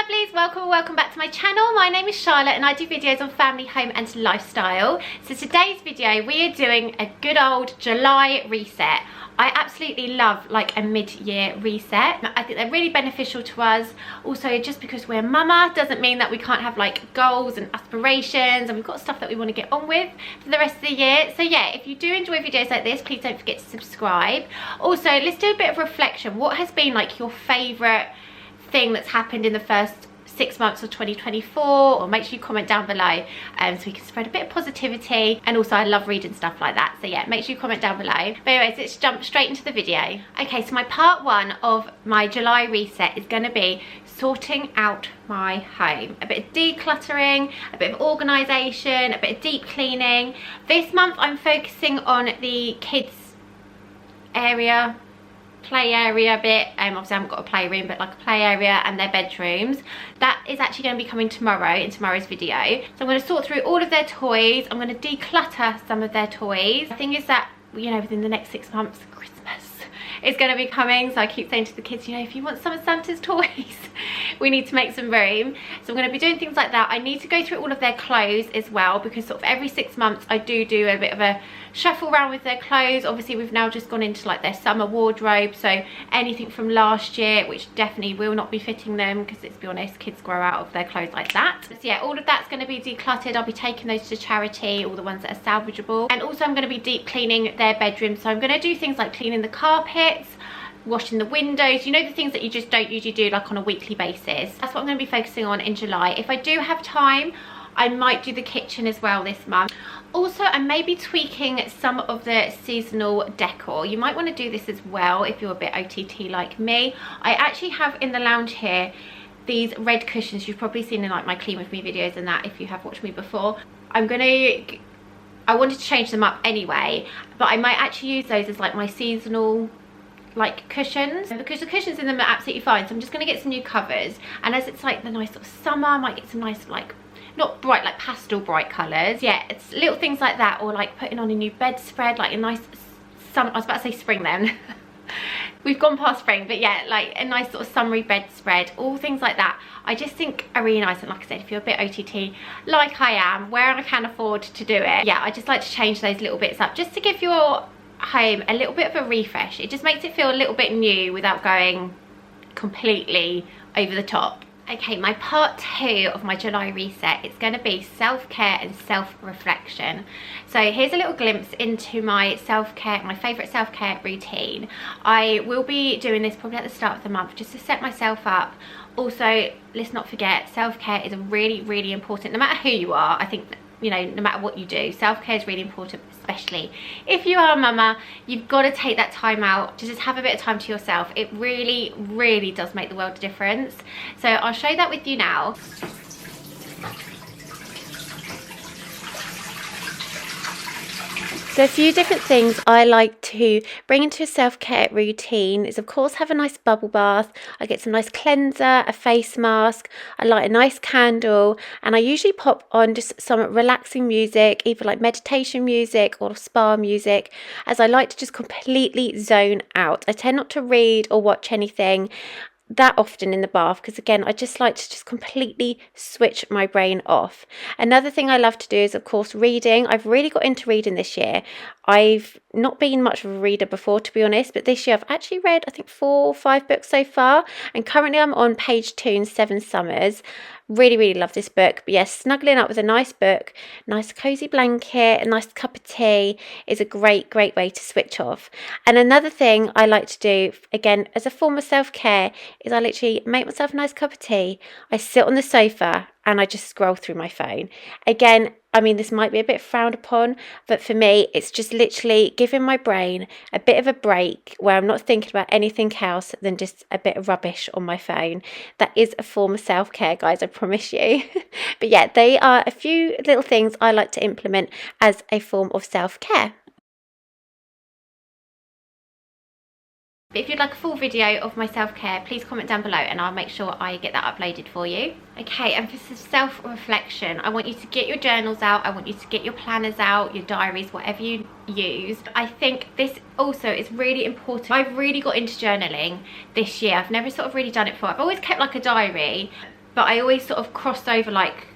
lovelies, welcome back to my channel. My name is Charlotte and I do videos on family, home and lifestyle. So today's video we are doing a good old July reset. I absolutely love like a mid-year reset. I think they're really beneficial to us. Also, just because we're mama doesn't mean that we can't have like goals and aspirations, and we've got stuff that we want to get on with for the rest of the year. So yeah, if you do enjoy videos like this, please don't forget to subscribe. Also, let's do a bit of reflection. What has been like your favourite thing that's happened in the first 6 months of 2024? Or make sure you comment down below so we can spread a bit of positivity. And also I love reading stuff like that, so yeah, make sure you comment down below. But anyways, let's jump straight into the video. Okay, so my part one of my July reset is going to be sorting out my home. A bit of decluttering, a bit of organisation, a bit of deep cleaning. This month I'm focusing on the kids area, play area bit. Obviously I haven't got a playroom, but like a play area and their bedrooms. That is actually going to be coming tomorrow in tomorrow's video. So I'm going to sort through all of their toys. I'm going to declutter some of their toys. The thing is that, you know, within the next 6 months, Christmas is going to be coming. So I keep saying to the kids, you know, if you want some of Santa's toys, we need to make some room. So I'm going to be doing things like that. I need to go through all of their clothes as well, because sort of every 6 months I do a bit of a shuffle around with their clothes. Obviously we've now just gone into like their summer wardrobe, so anything from last year which definitely will not be fitting them, because let's be honest, kids grow out of their clothes like that. So yeah, all of that's going to be decluttered. I'll be taking those to charity, all the ones that are salvageable. And also I'm going to be deep cleaning their bedroom. So I'm going to do things like cleaning the carpets, washing the windows, you know, the things that you just don't usually do like on a weekly basis. That's what I'm going to be focusing on in July. If I do have time, I might do the kitchen as well this month. Also, I may be tweaking some of the seasonal decor. You might want to do this as well if you're a bit OTT like me. I actually have in the lounge here these red cushions. You've probably seen in like my clean with me videos and that if you have watched me before. I wanted to change them up anyway, but I might actually use those as like my seasonal like cushions, because the cushions in them are absolutely fine. So I'm just going to get some new covers, and as it's like the nice sort of summer, I might get some nice like not bright, like pastel bright colours. Yeah, it's little things like that, or like putting on a new bedspread, like a nice I was about to say spring then. We've gone past spring, but yeah, like a nice sort of summery bedspread, all things like that. I just think are really nice. And like I said, if you're a bit OTT like I am, where I can afford to do it, yeah, I just like to change those little bits up just to give your home a little bit of a refresh. It just makes it feel a little bit new without going completely over the top. Okay, my part two of my July reset is going to be self-care and self-reflection. So here's a little glimpse into my self-care, my favourite self-care routine. I will be doing this probably at the start of the month just to set myself up. Also, let's not forget, self-care is really important, no matter who you are. I think, you know, no matter what you do, self-care is really important, especially if you are a mama. You've got to take that time out to just have a bit of time to yourself. It really does make the world a difference. So I'll show that with you now. So a few different things I like to bring into a self-care routine is, of course, have a nice bubble bath. I get some nice cleanser, a face mask, I light a nice candle, and I usually pop on just some relaxing music, either like meditation music or spa music, as I like to just completely zone out. I tend not to read or watch anything that often in the bath, because again, I just like to just completely switch my brain off. Another thing I love to do is, of course, reading. I've really got into reading this year. I've not been much of a reader before, to be honest, but this year I've actually read I think 4 or 5 books so far, and currently I'm on page 2 in 7 Summers. Really love this book. But yes, snuggling up with a nice book, nice cozy blanket, a nice cup of tea is a great way to switch off. And another thing I like to do, again as a form of self-care, is I literally make myself a nice cup of tea, I sit on the sofa and I just scroll through my phone. Again, I mean, this might be a bit frowned upon, but for me, it's just literally giving my brain a bit of a break where I'm not thinking about anything else than just a bit of rubbish on my phone. That is a form of self-care, guys, I promise you. But yeah, they are a few little things I like to implement as a form of self-care. But if you'd like a full video of my self-care, please comment down below and I'll make sure I get that uploaded for you. Okay, and for some self-reflection, I want you to get your journals out, I want you to get your planners out, your diaries, whatever you use. I think this also is really important. I've really got into journaling this year. I've never sort of really done it before. I've always kept like a diary, but I always sort of cross over like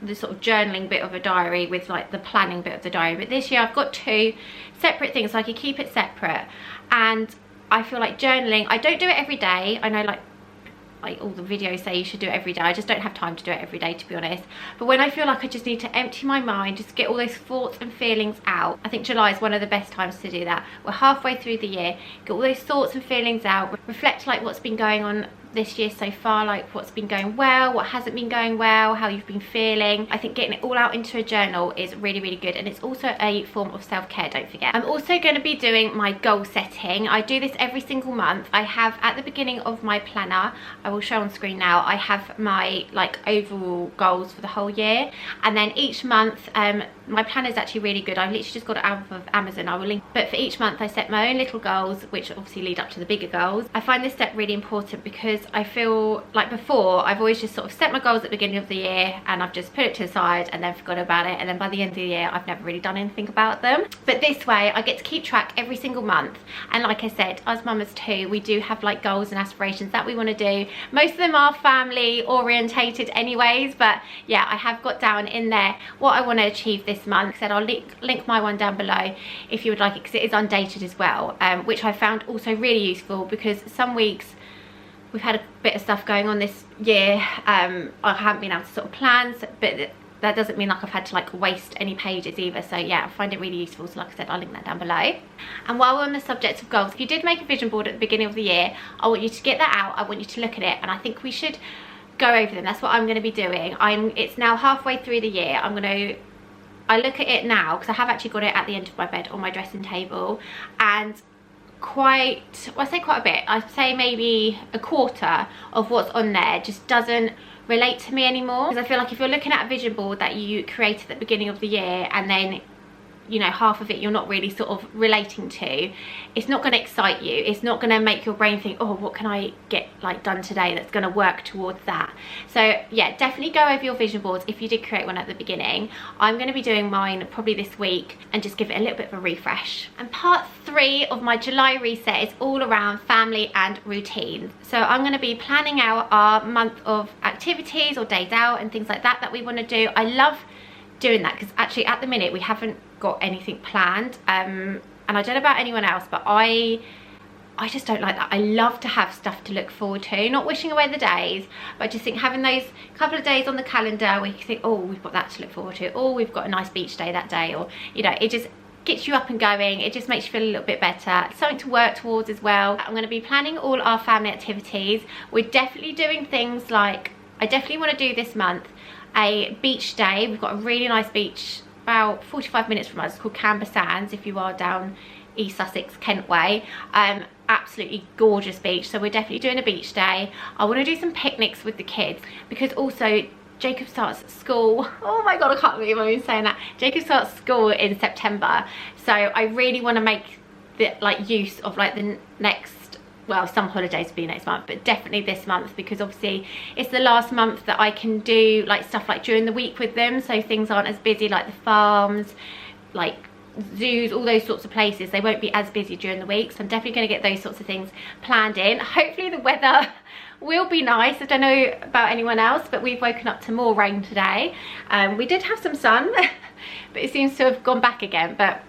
the sort of journaling bit of a diary with like the planning bit of the diary. But this year I've got 2 separate things, so I could keep it separate. And I feel like journaling, I don't do it every day. I know like all the videos say you should do it every day. I just don't have time to do it every day, to be honest. But when I feel like I just need to empty my mind, just get all those thoughts and feelings out, I think July is one of the best times to do that. We're halfway through the year, get all those thoughts and feelings out, reflect like what's been going on this year so far, like what's been going well, what hasn't been going well, how you've been feeling. I think getting it all out into a journal is really, really good, and it's also a form of self-care, don't forget. I'm also going to be doing my goal setting. I do this every single month. I have at the beginning of my planner, I will show on screen now, I have my like overall goals for the whole year, and then each month my planner is actually really good. I've literally just got it out of Amazon, I will link. But for each month I set my own little goals, which obviously lead up to the bigger goals. I find this step really important because I feel like before I've always just sort of set my goals at the beginning of the year and I've just put it to the side and then forgot about it, and then by the end of the year I've never really done anything about them. But this way I get to keep track every single month, and like I said, as mamas too, we do have like goals and aspirations that we want to do. Most of them are family orientated anyways, but yeah, I have got down in there what I want to achieve this month. Like I said, I'll link my one down below if you would like it, because it is undated as well, which I found also really useful, because some weeks we've had a bit of stuff going on this year. I haven't been able to sort of plan, but that doesn't mean like I've had to like waste any pages either. So yeah, I find it really useful. So like I said, I'll link that down below. And while we're on the subject of goals, if you did make a vision board at the beginning of the year, I want you to get that out. I want you to look at it, and I think we should go over them. That's what I'm going to be doing. It's now halfway through the year. I look at it now because I have actually got it at the end of my bed on my dressing table, and I say quite a bit, I'd say maybe a quarter of what's on there just doesn't relate to me anymore. Because I feel like if you're looking at a vision board that you created at the beginning of the year, and then you know half of it you're not really sort of relating to, it's not going to excite you. It's not going to make your brain think, oh, what can I get like done today that's going to work towards that. So yeah, definitely go over your vision boards if you did create one at the beginning. I'm going to be doing mine probably this week and just give it a little bit of a refresh. And part 3 of my July reset is all around family and routine. So I'm going to be planning out our month of activities or days out and things like that we want to do. I love doing that because actually at the minute we haven't got anything planned, and I don't know about anyone else, but I just don't like that. I love to have stuff to look forward to, not wishing away the days, but I just think having those couple of days on the calendar where you think, oh, we've got that to look forward to, or we've got a nice beach day that day, or you know, it just gets you up and going. It just makes you feel a little bit better. Something to work towards as well. I'm going to be planning all our family activities. We're definitely doing things like, I definitely want to do this month a beach day. We've got a really nice beach about 45 minutes from us. It's called Camber Sands if you are down East Sussex, Kent way. Absolutely gorgeous beach, so we're definitely doing a beach day. I want to do some picnics with the kids, because also Jacob starts school. Oh my god, I can't believe I'm even saying that. Jacob starts school in September, so I really want to make the like use of like the next, well, some holidays will be next month, but definitely this month, because obviously it's the last month that I can do like stuff like during the week with them, so things aren't as busy, like the farms, like zoos, all those sorts of places. They won't be as busy during the week, so I'm definitely going to get those sorts of things planned in. Hopefully the weather will be nice. I don't know about anyone else, but we've woken up to more rain today. We did have some sun but it seems to have gone back again. But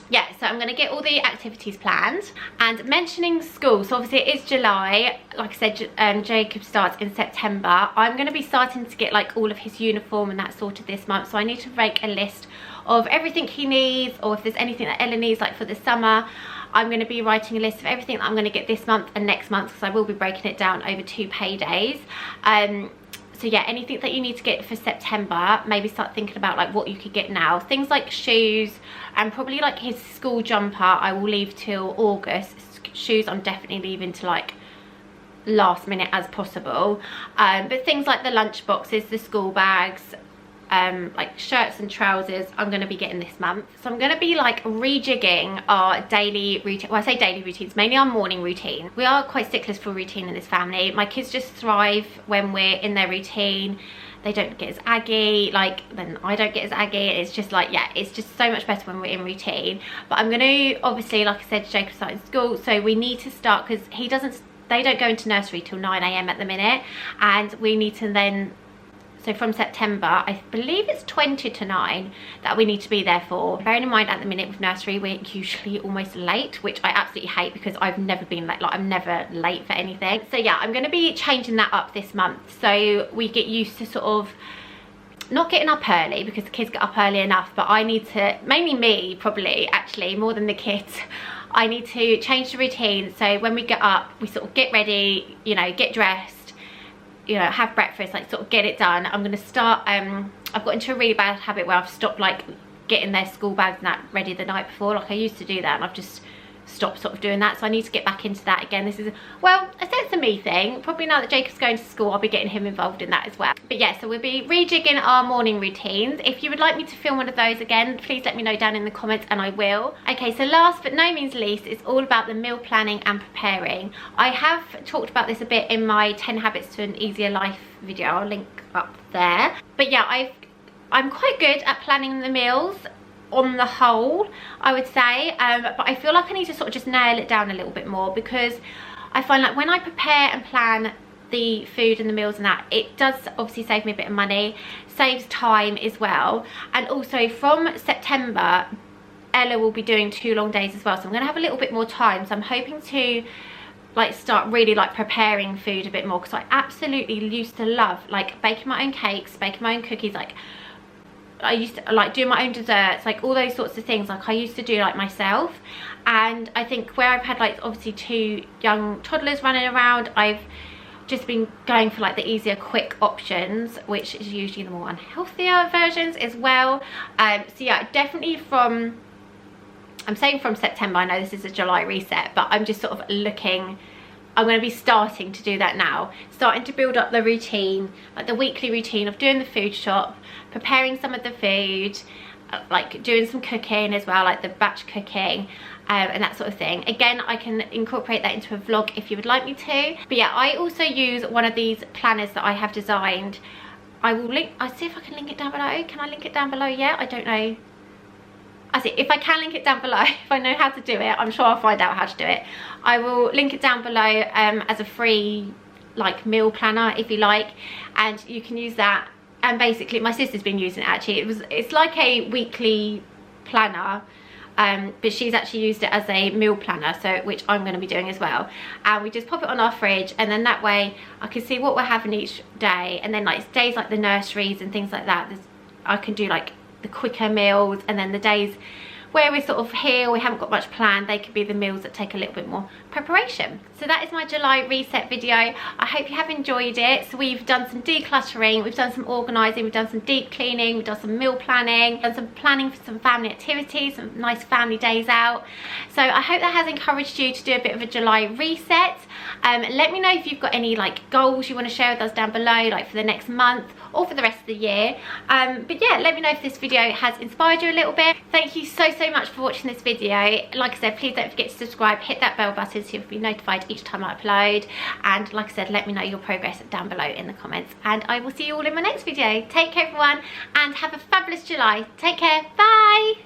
yeah, so I'm going to get all the activities planned. And mentioning school, so obviously it is July, like I said, Jacob starts in September. I'm going to be starting to get like all of his uniform and that sorted this month, so I need to make a list of everything he needs, or if there's anything that Ella needs like for the summer. I'm going to be writing a list of everything that I'm going to get this month and next month, because I will be breaking it down over 2 paydays. So yeah, anything that you need to get for September, maybe start thinking about like what you could get now. Things like shoes, and probably like his school jumper I will leave till August. Shoes I'm definitely leaving to like last minute as possible. But things like the lunch boxes, the school bags, like shirts and trousers, I'm going to be getting this month. So I'm going to be like rejigging our daily routine. Well, I say daily routines, mainly our morning routine. We are quite sticklers for routine in this family. My kids just thrive when we're in their routine. They don't get as aggy, like then I don't get as aggy. It's just like, yeah, it's just so much better when we're in routine. But I'm going to, obviously, like I said, Jacob started school, so we need to start, because he doesn't they don't go into nursery till 9 AM at the minute, and we need to then, so from September, I believe it's 20 to 9 that we need to be there for. Bearing in mind at the minute with nursery, we're usually almost late, which I absolutely hate because I've never been late, like I'm never late for anything. So yeah, I'm gonna be changing that up this month. So we get used to sort of not getting up early, because the kids get up early enough, but I need to, mainly me probably, actually, more than the kids, I need to change the routine. So when we get up, we sort of get ready, you know, get dressed, you know, have breakfast, like sort of get it done. I'm gonna start, I've got into a really bad habit where I've stopped like getting their school bags and that ready the night before. Like I used to do that, and I've just stopped sort of doing that, so I need to get back into that again. This is, well, a sense of me thing. Probably now that Jacob's going to school, I'll be getting him involved in that as well. But yeah, so we'll be rejigging our morning routines. If you would like me to film one of those again, please let me know down in the comments and I will. Okay, so last but no means least, it's all about the meal planning and preparing. I have talked about this a bit in my 10 habits to an easier life video. I'll link up there. But yeah, I'm quite good at planning the meals on the whole, I would say, but I feel like I need to sort of just nail it down a little bit more, because I find like when I prepare and plan the food and the meals and that, it does obviously save me a bit of money, saves time as well. And also from September, Ella will be doing 2 long days as well, so I'm gonna have a little bit more time. So I'm hoping to like start really like preparing food a bit more, because I absolutely used to love like baking my own cakes, baking my own cookies. Like I used to like do my own desserts, like all those sorts of things, like I used to do like myself. And I think where I've had like obviously 2 young toddlers running around, I've just been going for like the easier quick options, which is usually the more unhealthier versions as well. So yeah, definitely from, I'm saying from September, I know this is a July reset, but I'm just sort of looking, I'm going to be starting to do that now, starting to build up the routine, like the weekly routine of doing the food shop, preparing some of the food, like doing some cooking as well, like the batch cooking, and that sort of thing. Again, I can incorporate that into a vlog if you would like me to. But yeah, I also use one of these planners that I have designed. I will link, I'll see if I can link it down below. Can I link it down below yet? I don't know. I see, if I can link it down below, if I know how to do it, I'm sure I'll find out how to do it. I will link it down below as a free like meal planner if you like, and you can use that. And basically my sister's been using it actually. It's like a weekly planner, but she's actually used it as a meal planner, so which I'm going to be doing as well. And we just pop it on our fridge, and then that way I can see what we're having each day. And then like days like the nurseries and things like that, I can do like the quicker meals, and then the days where we're sort of here, we haven't got much planned, they could be the meals that take a little bit more preparation. So that is my July reset video. I hope you have enjoyed it. So we've done some decluttering, we've done some organising, we've done some deep cleaning, we've done some meal planning, done some planning for some family activities, some nice family days out. So I hope that has encouraged you to do a bit of a July reset. Let me know if you've got any like goals you want to share with us down below, like for the next month or for the rest of the year. But yeah, let me know if this video has inspired you a little bit. Thank you so much for watching this video. Like I said, please don't forget to subscribe, hit that bell button so you'll be notified each time I upload. And like I said, let me know your progress down below in the comments, and I will see you all in my next video. Take care everyone, and have a fabulous July. Take care, bye.